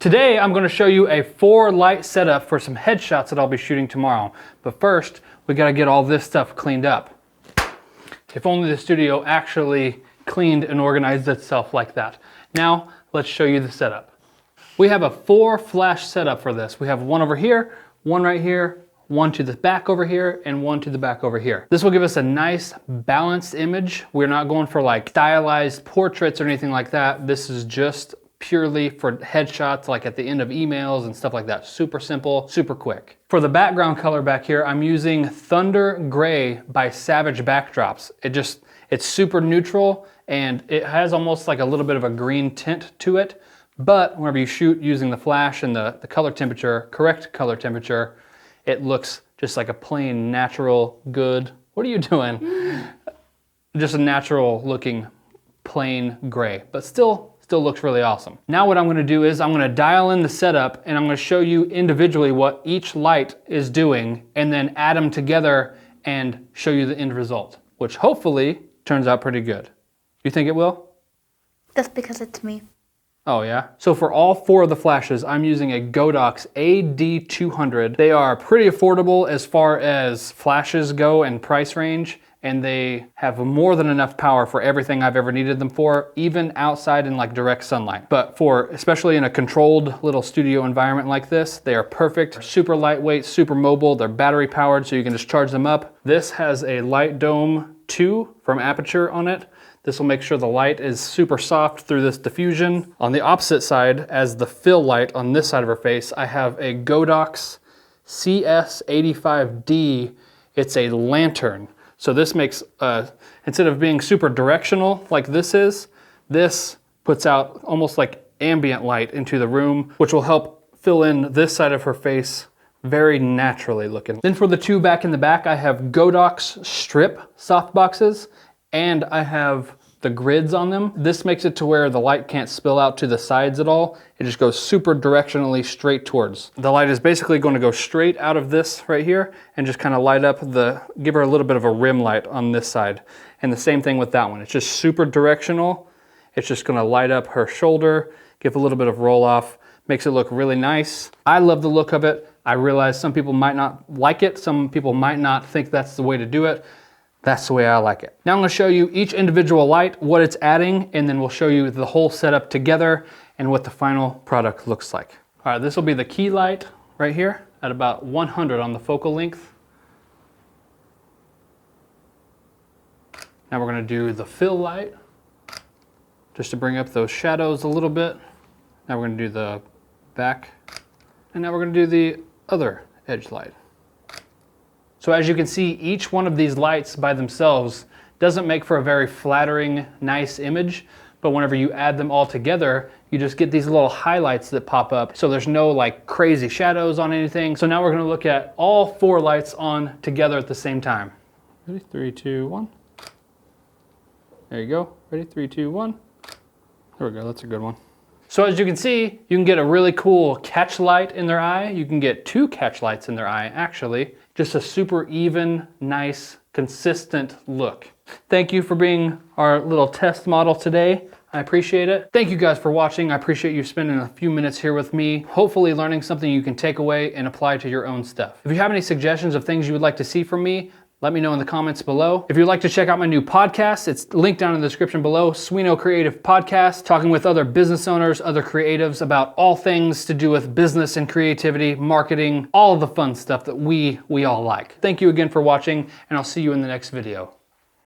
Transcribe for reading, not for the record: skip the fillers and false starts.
Today, I'm gonna show you a 4-light setup for some headshots that I'll be shooting tomorrow. But first, we gotta get all this stuff cleaned up. If only the studio actually cleaned and organized itself like that. Now, let's show you the setup. We have a 4-flash setup for this. We have one over here, one right here, one to the back over here, and one to the back over here. This will give us a nice balanced image. We're not going for like stylized portraits or anything like that. This is just purely for headshots, like at the end of emails and stuff like that. Super simple, super quick. For the background color back here, I'm using Thunder Gray by Savage Backdrops. It's super neutral and it has almost like a little bit of a green tint to it. But whenever you shoot using the flash and the color temperature, correct color temperature, it looks just like a plain, natural, good, what are you doing? Just a natural looking plain gray, but still looks really awesome. Now what I'm gonna do is I'm gonna dial in the setup and I'm gonna show you individually what each light is doing and then add them together and show you the end result, which hopefully turns out pretty good. You think it will? That's because it's me. Oh yeah? So for all 4 of the flashes, I'm using a Godox AD200. They are pretty affordable as far as flashes go and price range, and they have more than enough power for everything I've ever needed them for, even outside in like direct sunlight. But especially in a controlled little studio environment like this, they are perfect. Super lightweight, super mobile. They're battery powered, so you can just charge them up. This has a Light Dome 2 from Aputure on it. This will make sure the light is super soft through this diffusion. On the opposite side, as the fill light on this side of her face, I have a Godox CS85D. It's a lantern. So this makes, instead of being super directional like this puts out almost like ambient light into the room, which will help fill in this side of her face very naturally looking. Then for the 2 back in the back, I have Godox strip softboxes, and I have the grids on them. This makes it to where the light can't spill out to the sides at all. It just goes super directionally straight towards. The light is basically going to go straight out of this right here and just kind of light up give her a little bit of a rim light on this side. And the same thing with that one. It's just super directional. It's just going to light up her shoulder, give a little bit of roll off, makes it look really nice. I love the look of it. I realize some people might not like it. Some people might not think that's the way to do it. That's the way I like it. Now I'm gonna show you each individual light, what it's adding, and then we'll show you the whole setup together and what the final product looks like. All right, this will be the key light right here at about 100 on the focal length. Now we're gonna do the fill light, just to bring up those shadows a little bit. Now we're gonna do the back, and now we're gonna do the other edge light. So as you can see, each one of these lights by themselves doesn't make for a very flattering, nice image, but whenever you add them all together, you just get these little highlights that pop up. So there's no like crazy shadows on anything. So now we're gonna look at all 4 lights on together at the same time. Ready? 3, 2, 1. There you go. Ready? 3, 2, 1. There we go, that's a good one. So as you can see, you can get a really cool catch light in their eye. You can get 2 catch lights in their eye, actually. Just a super even, nice, consistent look. Thank you for being our little test model today. I appreciate it. Thank you guys for watching. I appreciate you spending a few minutes here with me, hopefully learning something you can take away and apply to your own stuff. If you have any suggestions of things you would like to see from me, let me know in the comments below. If you'd like to check out my new podcast, it's linked down in the description below, Sweno Creative Podcast, talking with other business owners, other creatives about all things to do with business and creativity, marketing, all of the fun stuff that we all like. Thank you again for watching, and I'll see you in the next video.